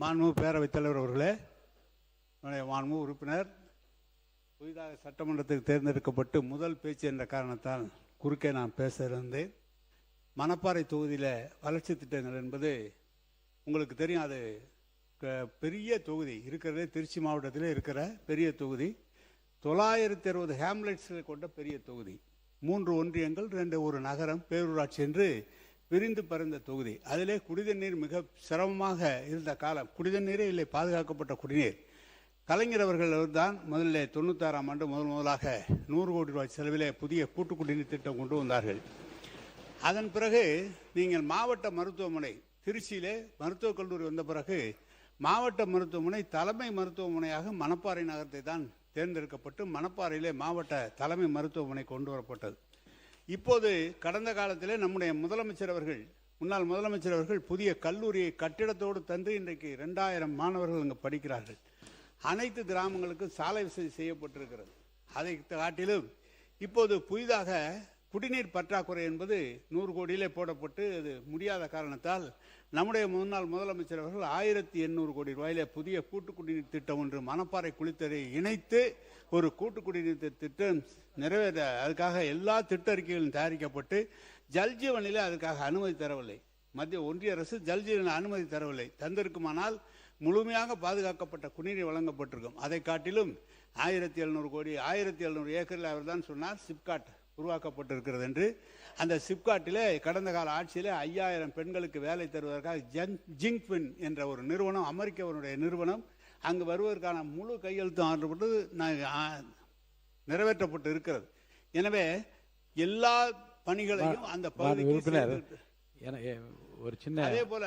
மாண்பு பேரவைத் தலைவர் அவர்களே, மாண்பு உறுப்பினர் புதிதாக சட்டமன்றத்துக்கு தேர்ந்தெடுக்கப்பட்டு முதல் பேச்சு என்ற காரணத்தால் குறுக்கே நான் பேச இருந்தேன். மணப்பாறை தொகுதியில் வளர்ச்சி திட்டங்கள் என்பது உங்களுக்கு தெரியும். அது பெரிய தொகுதி, இருக்கிறதே திருச்சி மாவட்டத்தில் இருக்கிற பெரிய தொகுதி. 960 ஹேம்லெட்ஸ்களை கொண்ட பெரிய தொகுதி. 3 ஒன்றியங்கள், 2 ஒரு நகரம், பேரூராட்சி என்று விரிந்து பறந்த தொகுதி. அதிலே குடிநீர் மிக சிரமமாக இருந்த காலம். குடிநீரே இல்லை, பாதுகாக்கப்பட்ட குடிநீர். கலைஞர் அவர்கள் தான் முதல்ல 96ஆம் ஆண்டு முதலாக 100 கோடி ரூபாய் செலவிலே புதிய கூட்டு குடிநீர் திட்டம் கொண்டு வந்தார்கள். அதன் பிறகு நீங்கள் மாவட்ட மருத்துவமனை திருச்சியிலே மருத்துவக் கல்லூரி வந்த பிறகு மாவட்ட மருத்துவமனை தலைமை மருத்துவமனையாக மணப்பாறை நகரத்தை தான் தேர்ந்தெடுக்கப்பட்டு மணப்பாறையிலே மாவட்ட தலைமை மருத்துவமனை கொண்டு வரப்பட்டது. இப்போது கடந்த காலத்திலே நம்முடைய முதலமைச்சர் அவர்கள், முன்னாள் முதலமைச்சர் அவர்கள் புதிய கல்லூரியை கட்டிடத்தோடு தந்து இன்றைக்கு 2000 மாணவர்கள் அங்கு படிக்கிறார்கள். அனைத்து கிராமங்களுக்கும் சாலை வசதி செய்யப்பட்டிருக்கிறது. அதை காட்டிலும் இப்போது புதிதாக குடிநீர் பற்றாக்குறை என்பது 100 கோடியிலே போடப்பட்டு அது முடியாத காரணத்தால் நம்முடைய முன்னாள் முதலமைச்சர் அவர்கள் 1800 கோடி ரூபாயிலே புதிய கூட்டு குடிநீர் திட்டம் ஒன்று மணப்பாறை குளித்தலை இணைத்து ஒரு கூட்டு குடிநீர் திட்டம் நிறைவேற அதுக்காக எல்லா திட்ட அறிக்கைகளும் தயாரிக்கப்பட்டு ஜல்ஜீவனிலே அதுக்காக அனுமதி தரவில்லை. மத்திய ஒன்றிய அரசு ஜல்ஜீவன் அனுமதி தரவில்லை. தந்திருக்குமானால் முழுமையாக பாதுகாக்கப்பட்ட குடிநீர் வழங்கப்பட்டிருக்கும். அதை காட்டிலும் 1700 கோடி 1700 ஏக்கரில் அவர் தான் சொன்னார் சிப்காட் உருவாக்கப்பட்டிருக்கிறது என்று. அந்த சிப்காட்டிலே கடந்த கால ஆட்சியிலே 5000 பெண்களுக்கு வேலை தருவதற்காக ஜிங்க்வின் என்ற ஒரு நிறுவனம், அமெரிக்காவினுடைய நிறுவனம், அங்கு வருவதற்கான முழு கையெழுத்தும் ஆற்றப்பட்டு நிறைவேற்றப்பட்டு இருக்கிறது. எனவே எல்லா பணிகளையும் அந்த பகுதிக்கு ஒரு சின்ன அதே போல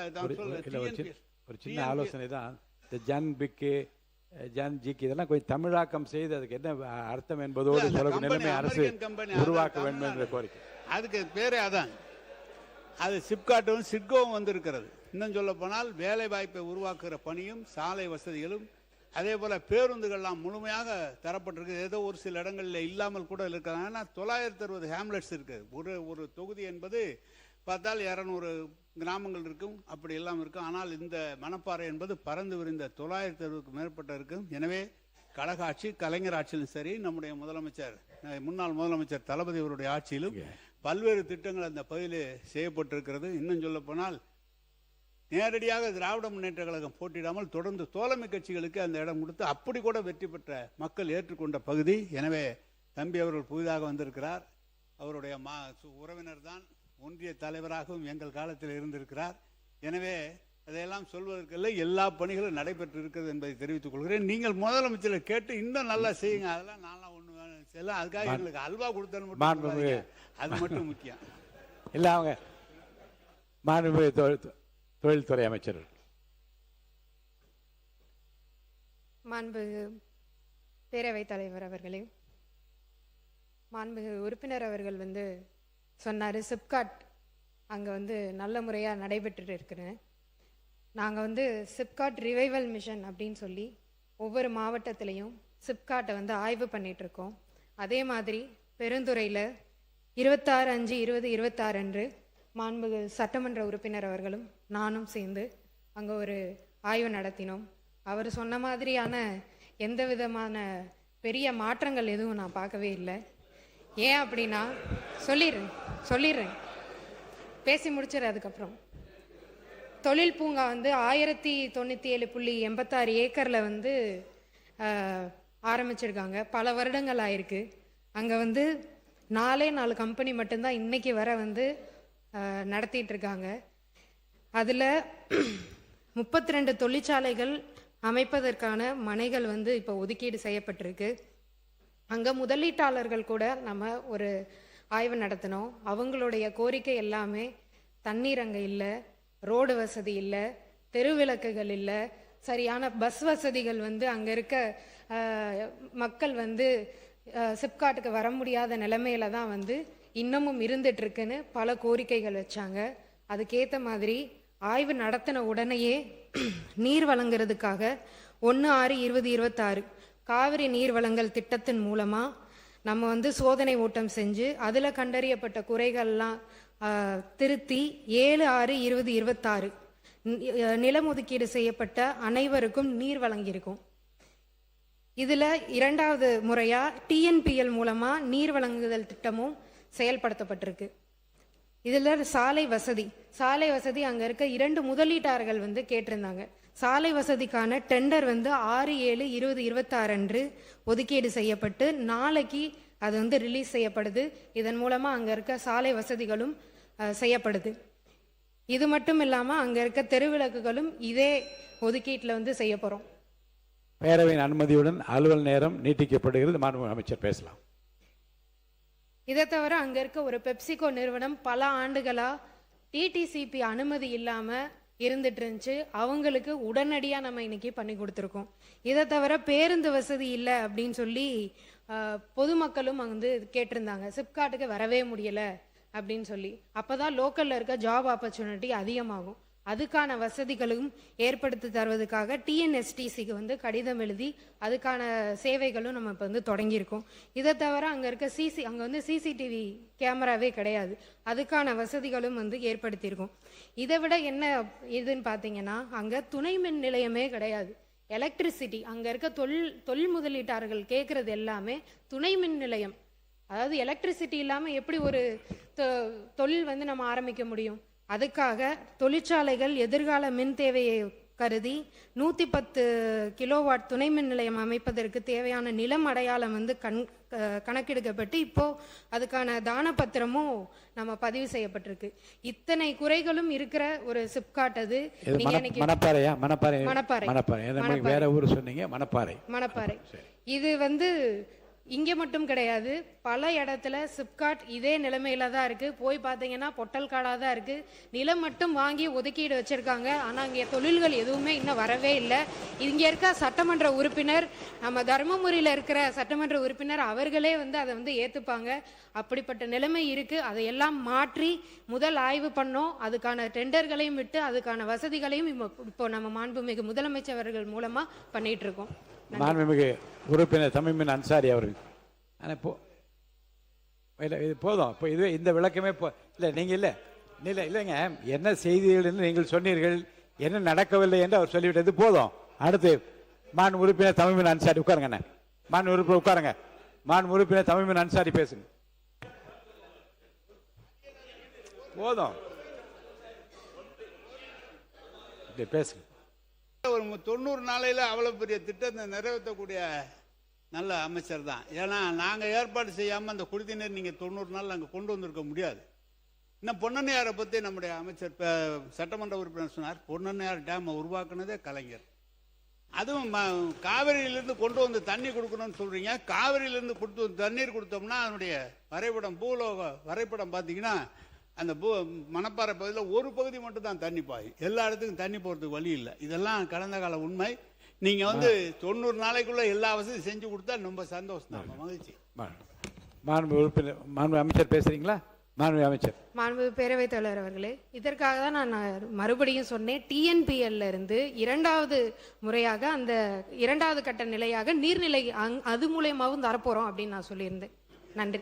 ஒரு சின்ன ஆலோசனை தான். இந்த ஜன் ஜிக்கு இதெல்லாம் கொஞ்சம் தமிழாக்கம் செய்து அதுக்கு என்ன அர்த்தம் என்பதோடு சில நிலைமை அரசு உருவாக்க வேண்டும் என்ற கோரிக்கை. அதுக்கு பேரே அதான். அது சிப்காட்டும் சிட்கோவும் வந்திருக்கிறது. இன்னும் சொல்ல போனால் வேலை வாய்ப்பை உருவாக்குகிற பணியும் சாலை வசதிகளும் அதே போல பேருந்துகள்லாம் முழுமையாக தரப்பட்டிருக்கு. ஏதோ ஒரு சில இடங்களில் இல்லாமல் கூட இருக்கிறாங்க. 960 ஹேம்லெட்ஸ் இருக்கு. ஒரு தொகுதி என்பது பார்த்தால் 200 கிராமங்கள் இருக்கும், அப்படி எல்லாம் இருக்கும். ஆனால் இந்த மணப்பாறை என்பது பறந்து விரிந்த 960க்கும் மேற்பட்ட இருக்கும். எனவே கழக ஆட்சி, கலைஞர் ஆட்சியிலும் சரி, நம்முடைய முதலமைச்சர் முன்னாள் முதலமைச்சர் தளபதி அவருடைய ஆட்சியிலும் பல்வேறு திட்டங்கள் அந்த பகுதியிலே செய்யப்பட்டிருக்கிறது. இன்னும் சொல்ல போனால் நேரடியாக திராவிட முன்னேற்ற கழகம் போட்டியிடாமல் தொடர்ந்து தோழமை கட்சிகளுக்கு அந்த இடம் கொடுத்து அப்படி கூட வெற்றி பெற்ற மக்கள் ஏற்றுக்கொண்ட பகுதி. எனவே தம்பி அவர்கள் புதிதாக வந்திருக்கிறார். அவருடைய உறவினர் தான், ஒன்றிய தலைவராகவும் எங்கள் காலத்தில் இருந்திருக்கிறார். எனவே அதையெல்லாம் சொல்வதற்கில்லை, எல்லா பணிகளும் நடைபெற்று இருக்கிறது என்பதை தெரிவித்துக் கொள்கிறேன். நீங்கள் முதலமைச்சரை கேட்டு இன்னும் நல்லா செய்யுங்க. அதெல்லாம் நான்லாம் ஒண்ணு செய்யலாம். அதுக்காக எங்களுக்கு அல்வா கொடுத்தேன்னு அது மட்டும் முக்கியம் இல்ல. அவங்க மாண்புமிகு தொழில்துறை அமைச்சர். மாண்புமிகு பேரவைத் தலைவர் அவர்களே, மாண்புமிகு உறுப்பினர் அவர்கள் சொன்னார் சிப்காட் அங்கே நல்ல முறையாக நடைபெற்று இருக்கிறேன். நாங்கள் சிப்காட் ரிவைவல் மிஷன் அப்படின்னு சொல்லி ஒவ்வொரு மாவட்டத்திலையும் சிப்காட்டை ஆய்வு பண்ணிகிட்ருக்கோம். அதே மாதிரி பெருந்துறையில் 26/5/2026 அன்று மாண்புமிகு சட்டமன்ற உறுப்பினர் அவர்களும் நானும் சேர்ந்து அங்கே ஒரு ஆய்வு நடத்தினோம். அவர் சொன்ன மாதிரியான எந்த விதமான பெரிய மாற்றங்கள் எதுவும் நான் பார்க்கவே இல்லை. ஏன் அப்படின்னா சொல்லிடுறேன் பேசி முடிச்சிடறேன். அதுக்கப்புறம் தொழில் பூங்கா 1097.86 ஏக்கரில் ஆரம்பிச்சிருக்காங்க. பல வருடங்கள் ஆயிருக்கு. அங்கே 4 கம்பெனி மட்டும்தான் இன்னைக்கு வர நடத்திட்டு இருக்காங்க. அதில் 32 தொழிற்சாலைகள் அமைப்பதற்கான மனைகள் இப்போ ஒதுக்கீடு செய்யப்பட்டிருக்கு. அங்கே முதலீட்டாளர்கள் கூட நம்ம ஒரு ஆய்வு நடத்தினோம். அவங்களுடைய கோரிக்கை எல்லாமே தண்ணீர் அங்கே இல்லை, ரோடு வசதி இல்லை, தெருவிளக்குகள் இல்லை, சரியான பஸ் வசதிகள் அங்கே இருக்க மக்கள் சிப்காட்டுக்கு வர முடியாத நிலைமையில தான் இன்னமும் இருந்துட்டு இருக்குன்னு பல கோரிக்கைகள் வச்சாங்க. அதுக்கேற்ற மாதிரி ஆய்வு நடத்தின உடனேயே நீர் வழங்குறதுக்காக 1/6/2026 காவிரி நீர் வழங்கல் திட்டத்தின் மூலமாக நம்ம சோதனை ஓட்டம் செஞ்சு அதில் கண்டறியப்பட்ட குறைகள்லாம் திருத்தி 7/6/2026 நிலம் ஒதுக்கீடு செய்யப்பட்ட அனைவருக்கும் நீர் வழங்கியிருக்கும். இதுல இரண்டாவது முறையா டிஎன்பிஎல் மூலமா நீர் வழங்குதல் திட்டமும் செயல்படுத்தப்பட்டிருக்கு. இதுல சாலை வசதி அங்க இருக்க 2 முதலீட்டாளர்கள் கேட்டிருந்தாங்க. சாலை வசதிக்கான டெண்டர் 6/7/2026 அன்று ஒதுக்கீடு செய்யப்பட்டு நாளைக்கு அது ரிலீஸ் செய்யப்படுது. இதன் மூலமா அங்க இருக்க சாலை வசதிகளும் செய்யப்படுது. இது மட்டும் இல்லாம அங்க இருக்க தெருவிளக்குகளும் இதே ஒதுக்கீட்டுல செய்ய போறோம். பேரவையின் அனுமதியுடன் அலுவல் நேரம் நீட்டிக்கப்படுகிறது. மாண்புமிகு அமைச்சர் பேசலாம். இதை தவிர அங்க இருக்க ஒரு பெப்சிகோ நிறுவனம் பல ஆண்டுகளா டிடிசிபி அனுமதி இல்லாம இருந்துட்டு இருந்துச்சு. அவங்களுக்கு உடனடியா நம்ம இன்னைக்கு பண்ணி கொடுத்துருக்கோம். இதை தவிர பேருந்து வசதி இல்லை அப்படின்னு சொல்லி பொதுமக்களும் கேட்டிருந்தாங்க. சிப்காட்டுக்கு வரவே முடியல அப்படின்னு சொல்லி. அப்பதான் லோக்கல்ல இருக்க ஜாப் ஆப்பர்ச்சுனிட்டி அதிகமாகும். அதுக்கான வசதிகளும் ஏற்படுத்தி தருவதற்காக டிஎன்எஸ்டிசிக்கு கடிதம் எழுதி அதுக்கான சேவைகளும் நம்ம இப்போ தொடங்கியிருக்கோம். இதை தவிர அங்கே இருக்க சிசிடிவி கேமராவே கிடையாது. அதுக்கான வசதிகளும் ஏற்படுத்தியிருக்கோம். இதை விட என்ன இதுன்னு பார்த்தீங்கன்னா அங்கே துணை மின் நிலையமே கிடையாது. எலக்ட்ரிசிட்டி அங்கே இருக்க தொழில் முதலீட்டாளர்கள் கேட்கறது எல்லாமே துணை மின் நிலையம். அதாவது எலக்ட்ரிசிட்டி இல்லாமல் எப்படி ஒரு தொழில் நம்ம ஆரம்பிக்க முடியும்? அதுக்காக தொழிற்சாலைகள் எதிர்கால மின் தேவையை கருதி 110 கிலோவாட் துணை மின் நிலையம் அமைப்பதற்கு தேவையான நிலம் அடையாளம் கணக்கெடுக்கப்பட்டு இப்போ அதுக்கான தான பத்திரமும் நம்ம பதிவு செய்யப்பட்டிருக்கு. இத்தனை குறைகளும் இருக்கிற ஒரு சிப்காட் அது. மணப்பாறை இது இங்கே மட்டும் கிடையாது, பல இடத்துல சிப்காட் இதே நிலைமையில தான் இருக்கு. போய் பார்த்தீங்கன்னா பொட்டல் காடாக தான் இருக்கு. நிலம் மட்டும் வாங்கி ஒதுக்கீடு வச்சிருக்காங்க. ஆனால் இங்கே தொழில்கள் எதுவுமே இன்னும் வரவே இல்லை. இங்கே இருக்க சட்டமன்ற உறுப்பினர், நம்ம தர்மபுரியில் இருக்கிற சட்டமன்ற உறுப்பினர் அவர்களே அதை ஏற்றுப்பாங்க. அப்படிப்பட்ட நிலைமை இருக்கு. அதையெல்லாம் மாற்றி முதல் ஆய்வு பண்ணோம். அதுக்கான டெண்டர்களையும் விட்டு அதுக்கான வசதிகளையும் இப்போ நம்ம மாண்புமிகு முதலமைச்சர் அவர்கள் மூலமா பண்ணிட்டு இருக்கோம். மாண்புமிகு உறுப்பினர் தமீமின் அன்சாரி அவர்கள். ஆனால் இது போதும். இப்போ இதுவே இந்த விளக்கமே இல்லை. நீங்கள் இல்லைங்க, என்ன செய்திகள் என்று நீங்கள் சொன்னீர்கள், என்ன நடக்கவில்லை என்று அவர் சொல்லிவிட்டது போதும். அடுத்து மாண்பு உறுப்பினர் தமீமின் அன்சாரி உட்காருங்க. மாண்பு உறுப்பினர் உட்காருங்க. மாண்பு உறுப்பினர் தமீமின் அன்சாரி பேசுங்க. போதும் பேசுங்க. ஒரு 90 நாளையில் அவ்வளோ பெரிய திட்டத்தை நிறைவேற்றக்கூடிய நல்ல அமைச்சர் தான். ஏன்னா நாங்கள் ஏற்பாடு செய்யாமல் அந்த குடிநீர் நீங்கள் 90 நாள் நாங்கள் கொண்டு வந்திருக்க முடியாது. இன்னும் பொன்னண்ணையாரை பற்றி நம்முடைய அமைச்சர் சட்டமன்ற உறுப்பினர் சொன்னார். பொன்னண்ணையார் டேமை உருவாக்குனதே கலைஞர். அதுவும் காவிரியிலிருந்து கொண்டு வந்து தண்ணி கொடுக்கணும்னு சொல்கிறீங்க. காவிரியிலிருந்து தண்ணீர் கொடுத்தோம்னா அதனுடைய வரைபடம், பூலோக வரைபடம் பார்த்தீங்கன்னா அந்த மணப்பாறை பகுதியில் ஒரு பகுதி மட்டும் தான் தண்ணி பாயும். எல்லா இடத்துக்கும் தண்ணி போகிறதுக்கு வழி இல்லை. இதெல்லாம் கடந்த கால உண்மை. நீங்கள் 90 நாளைக்குள்ள எல்லா வசதியும் செஞ்சு கொடுத்தா ரொம்ப சந்தோஷம் தான், மகிழ்ச்சி. மாண்பு உறுப்பினர், மாண்பு அமைச்சர் பேசுறீங்களா? மாண்பு அமைச்சர். மாண்பு பேரவைத் தலைவர் அவர்களே, இதற்காக தான் நான் மறுபடியும் சொன்னேன். டிஎன்பிஎல்ல இருந்து 2வது முறையாக அந்த 2வது கட்ட நிலையாக நீர்நிலை அது மூலயமாவும் தரப்போறோம் அப்படின்னு நான் சொல்லியிருந்தேன். நன்றி.